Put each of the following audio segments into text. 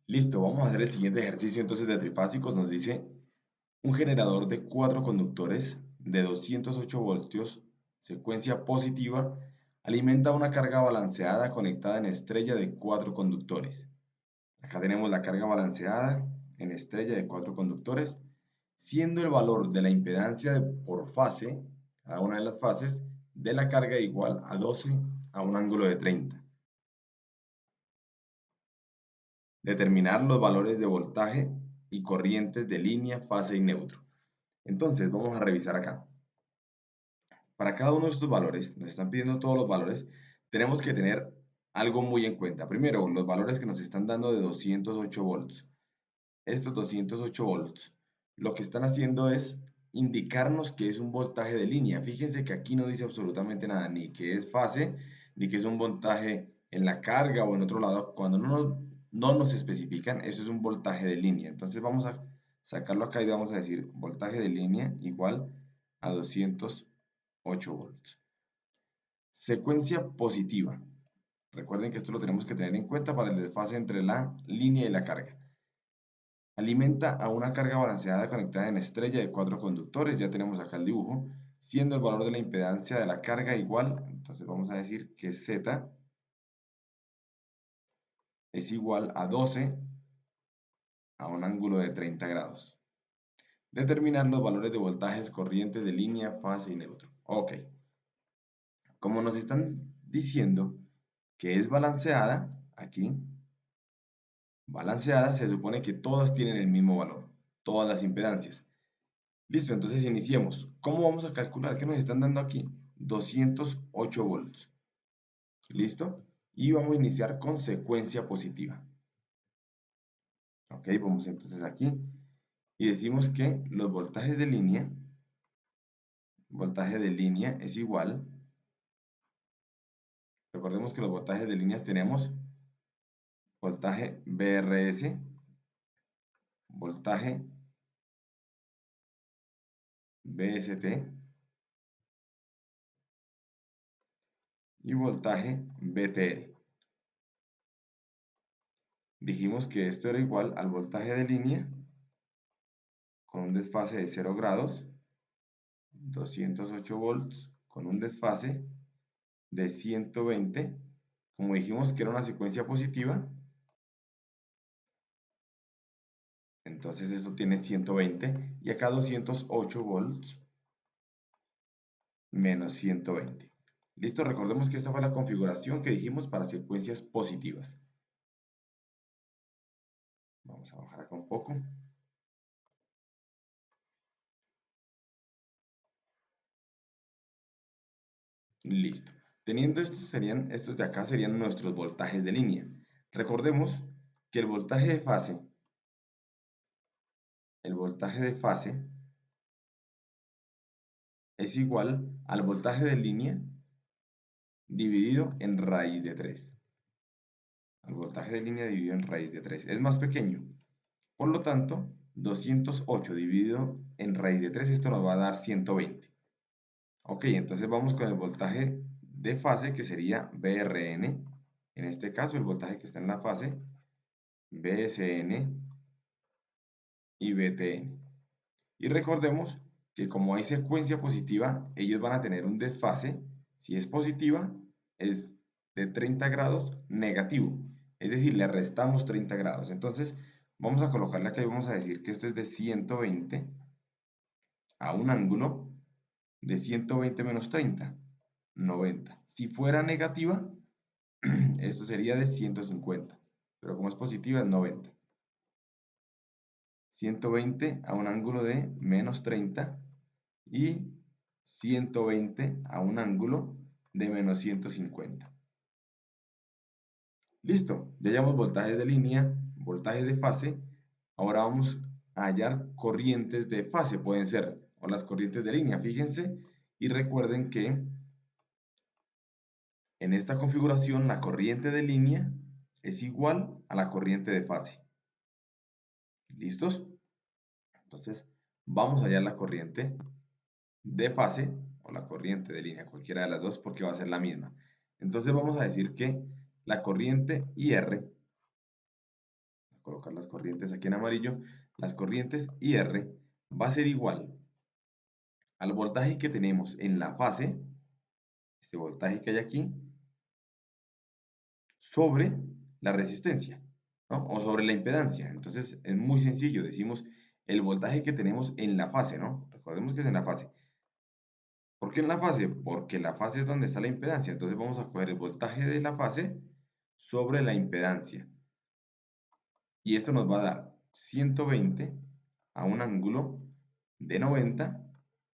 Listo, vamos a hacer el siguiente ejercicio entonces de trifásicos. Nos dice un generador de 4 conductores de 208 voltios, secuencia positiva, alimenta una carga balanceada conectada en estrella de 4 conductores. Acá tenemos la carga balanceada en estrella de 4 conductores, siendo el valor de la impedancia por fase, cada una de las fases, de la carga igual a 12 a un ángulo de 30. Determinar los valores de voltaje y corrientes de línea, fase y neutro. Entonces, vamos a revisar acá. Para cada uno de estos valores, nos están pidiendo todos los valores, tenemos que tener algo muy en cuenta. Primero, los valores que nos están dando de 208 volts. Estos 208 volts, lo que están haciendo es indicarnos que es un voltaje de línea. Fíjense que aquí no dice absolutamente nada, ni que es fase, ni que es un voltaje en la carga o en otro lado. Cuando no nos especifican, eso es un voltaje de línea. Entonces vamos a sacarlo acá y vamos a decir voltaje de línea igual a 208 volts. Secuencia positiva. Recuerden que esto lo tenemos que tener en cuenta para el desfase entre la línea y la carga. Alimenta a una carga balanceada conectada en estrella de 4 conductores, ya tenemos acá el dibujo, siendo el valor de la impedancia de la carga igual, entonces vamos a decir que Z es igual a 12 a un ángulo de 30 grados. Determinar los valores de voltajes, corrientes de línea, fase y neutro. Ok, como nos están diciendo que es balanceada, aquí, balanceada se supone que todas tienen el mismo valor, todas las impedancias. Listo, entonces iniciemos. ¿Cómo vamos a calcular? ¿Qué nos están dando aquí? 208 volts. ¿Listo? Y vamos a iniciar con secuencia positiva. Ok, vamos entonces aquí y decimos que los voltaje de línea es igual. Recordemos que los voltajes de líneas tenemos voltaje VRS, voltaje VST y voltaje VTL. Dijimos que esto era igual al voltaje de línea con un desfase de 0 grados, 208 volts con un desfase de 120. Como dijimos que era una secuencia positiva, entonces esto tiene 120 y acá 208 volts menos 120. Listo, recordemos que esta fue la configuración que dijimos para secuencias positivas. Vamos a bajar acá un poco. Listo. Teniendo estos de acá serían nuestros voltajes de línea. Recordemos que el voltaje de fase es igual al voltaje de línea dividido en raíz de 3. Al voltaje de línea dividido en raíz de 3. Es más pequeño. Por lo tanto, 208 dividido en raíz de 3, esto nos va a dar 120. Ok, entonces vamos con el voltaje de fase que sería VRN. En este caso, el voltaje que está en la fase, VSN y VTN. Y recordemos que como hay secuencia positiva, ellos van a tener un desfase. Si es positiva, es de 30 grados negativo. Es decir, le restamos 30 grados. Entonces, vamos a colocarle acá y vamos a decir que esto es de 120 a un ángulo de 120 menos 30, 90. Si fuera negativa, esto sería de 150. Pero como es positiva, es 90. 120 a un ángulo de menos 30 y 120 a un ángulo de menos 150. Listo, ya hallamos voltajes de línea, voltajes de fase. Ahora vamos a hallar corrientes de fase, pueden ser, o las corrientes de línea. Fíjense y recuerden que en esta configuración la corriente de línea es igual a la corriente de fase. ¿Listos? Entonces, vamos a hallar la corriente de fase o la corriente de línea, cualquiera de las dos, porque va a ser la misma. Entonces vamos a decir que la corriente IR, colocar las corrientes aquí en amarillo, las corrientes IR va a ser igual al voltaje que tenemos en la fase, este voltaje que hay aquí, sobre la resistencia, ¿no? O sobre la impedancia. Entonces es muy sencillo, decimos el voltaje que tenemos en la fase, ¿no? Recordemos que es en la fase. ¿Por qué en la fase? Porque la fase es donde está la impedancia. Entonces vamos a coger el voltaje de la fase sobre la impedancia. Y esto nos va a dar 120 a un ángulo de 90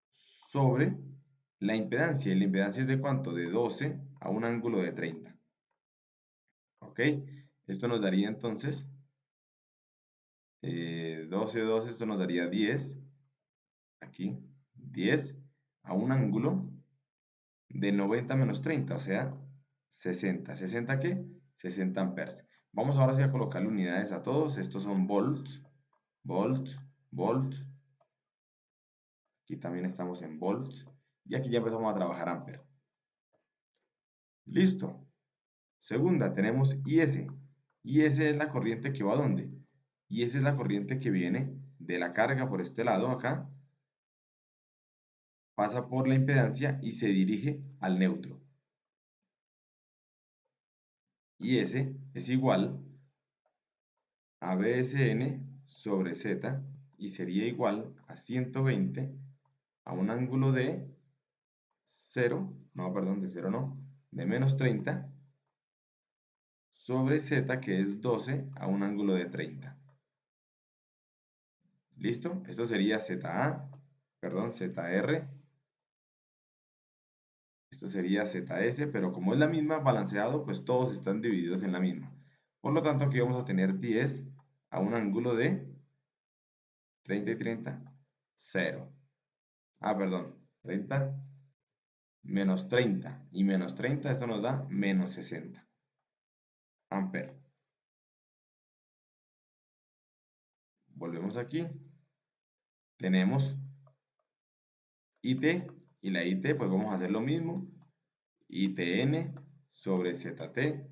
sobre la impedancia. ¿Y la impedancia es de cuánto? De 12 a un ángulo de 30. ¿Ok? Esto nos daría entonces 12, 12, esto nos daría 10. Aquí, 10 a un ángulo de 90 menos 30, o sea, 60. ¿60 qué? 60 amperes. Vamos ahora sí a colocarle unidades a todos. Estos son volts, volts, volts. Aquí también estamos en volts. Y aquí ya empezamos a trabajar amper. Listo. Segunda, tenemos IS. IS es la corriente que va a dónde. IS es la corriente que viene de la carga por este lado acá, pasa por la impedancia y se dirige al neutro. IS es igual a BSN sobre Z y sería igual a 120 a un ángulo de 0, no, perdón, de 0 no, de menos 30 sobre Z, que es 12 a un ángulo de 30. ¿Listo? Esto sería ZA, perdón, ZR. Esto sería ZS, pero como es la misma balanceado, pues todos están divididos en la misma. Por lo tanto, aquí vamos a tener 10 a un ángulo de 30 y 30, 0. Ah, perdón, 30 menos 30 y menos 30, esto nos da menos 60 amperes. Volvemos aquí. Tenemos IT y la IT, pues vamos a hacer lo mismo. ITN sobre ZT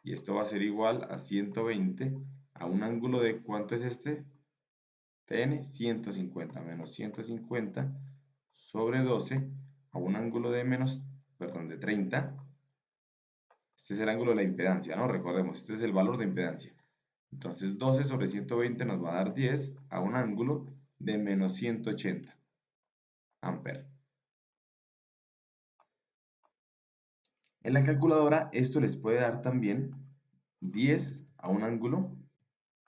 y esto va a ser igual a 120 a un ángulo de, ¿cuánto es este? TN 150 menos 150 sobre 12 a un ángulo de menos, perdón, de 30. Este es el ángulo de la impedancia, ¿no? Recordemos, este es el valor de impedancia. Entonces 12 sobre 120 nos va a dar 10 a un ángulo de menos 180 amperes. En la calculadora esto les puede dar también 10 a un ángulo,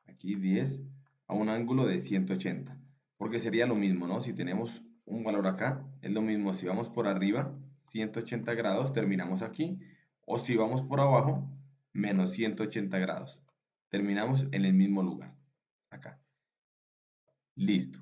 aquí 10 a un ángulo de 180, porque sería lo mismo, ¿no? Si tenemos un valor acá, es lo mismo si vamos por arriba, 180 grados, terminamos aquí, o si vamos por abajo, menos 180 grados, terminamos en el mismo lugar, acá. Listo.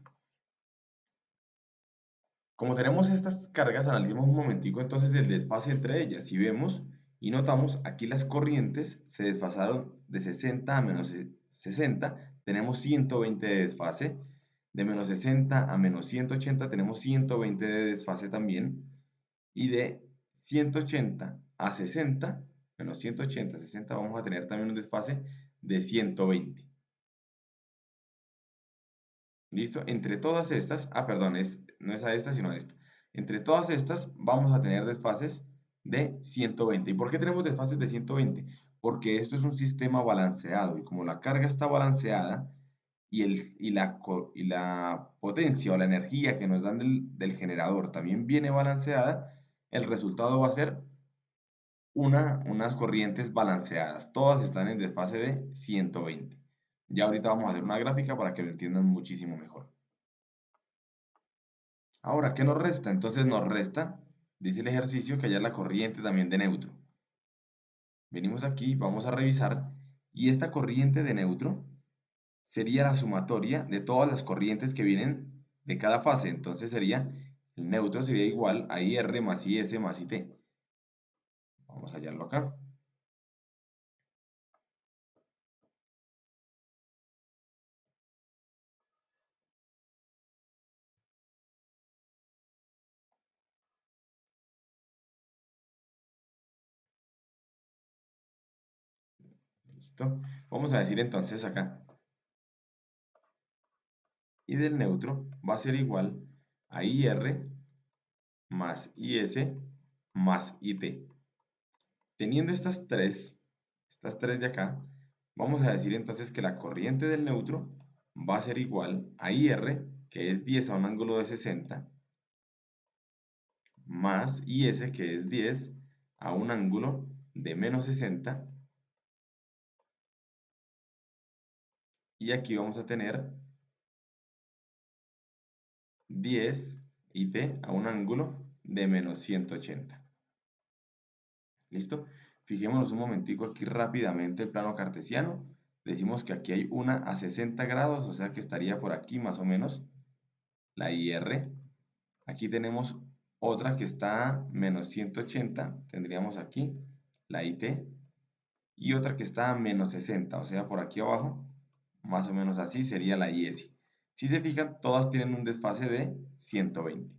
Como tenemos estas cargas, analicemos un momentico entonces el desfase entre ellas. Si vemos y notamos, aquí las corrientes se desfasaron de 60 a menos 60, tenemos 120 de desfase. De menos 60 a menos 180 tenemos 120 de desfase también. Y de 180 a 60, menos 180 a 60, vamos a tener también un desfase de 120. ¿Listo? Entre todas estas, perdón, no es a esta, sino a esta. Entre todas estas vamos a tener desfases de 120. ¿Y por qué tenemos desfases de 120? Porque esto es un sistema balanceado y como la carga está balanceada y la potencia o la energía que nos dan del generador también viene balanceada, el resultado va a ser unas corrientes balanceadas. Todas están en desfase de 120. Ya ahorita vamos a hacer una gráfica para que lo entiendan muchísimo mejor. Ahora, ¿qué nos resta? Entonces nos resta, dice el ejercicio, que haya la corriente también de neutro. Venimos aquí, vamos a revisar, y esta corriente de neutro sería la sumatoria de todas las corrientes que vienen de cada fase. Entonces sería, el neutro sería igual a IR más IS más IT. Vamos a hallarlo acá. Listo. Vamos a decir entonces acá, y del neutro va a ser igual a IR más IS más IT. Teniendo estas tres de acá, vamos a decir entonces que la corriente del neutro va a ser igual a IR, que es 10 a un ángulo de 60, más IS, que es 10 a un ángulo de menos 60. Y aquí vamos a tener 10 IT a un ángulo de menos 180. ¿Listo? Fijémonos un momentico aquí rápidamente el plano cartesiano. Decimos que aquí hay una a 60 grados, o sea que estaría por aquí más o menos la IR. Aquí tenemos otra que está a menos 180, tendríamos aquí la IT. Y otra que está a menos 60, o sea por aquí abajo, más o menos así sería la IS. Si se fijan, todas tienen un desfase de 120.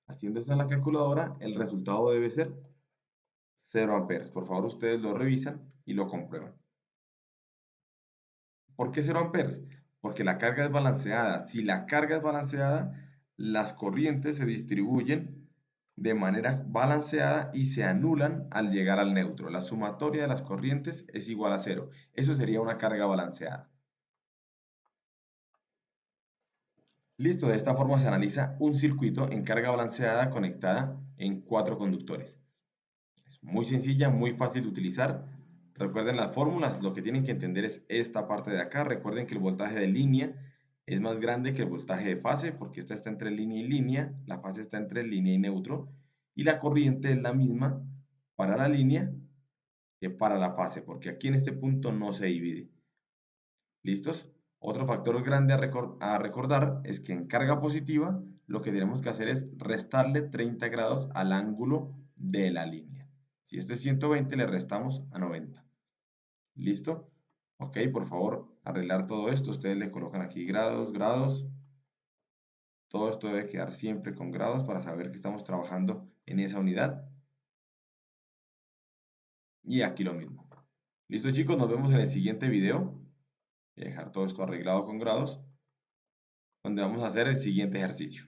Haciendo esto en la calculadora, el resultado debe ser 0 amperes. Por favor, ustedes lo revisan y lo comprueban. ¿Por qué 0 amperes? Porque la carga es balanceada. Si la carga es balanceada, las corrientes se distribuyen de manera balanceada y se anulan al llegar al neutro. La sumatoria de las corrientes es igual a 0. Eso sería una carga balanceada. Listo, de esta forma se analiza un circuito en carga balanceada conectada en 4 conductores. Es muy sencilla, muy fácil de utilizar. Recuerden las fórmulas, lo que tienen que entender es esta parte de acá. Recuerden que el voltaje de línea es más grande que el voltaje de fase, porque esta está entre línea y línea, la fase está entre línea y neutro, y la corriente es la misma para la línea que para la fase, porque aquí en este punto no se divide. ¿Listos? Otro factor grande a recordar es que en carga positiva lo que tenemos que hacer es restarle 30 grados al ángulo de la línea. Si este es 120, le restamos a 90. ¿Listo? Ok, por favor, arreglar todo esto. Ustedes le colocan aquí grados, grados. Todo esto debe quedar siempre con grados para saber que estamos trabajando en esa unidad. Y aquí lo mismo. ¿Listo, chicos? Nos vemos en el siguiente video. Voy a dejar todo esto arreglado con grados, donde vamos a hacer el siguiente ejercicio.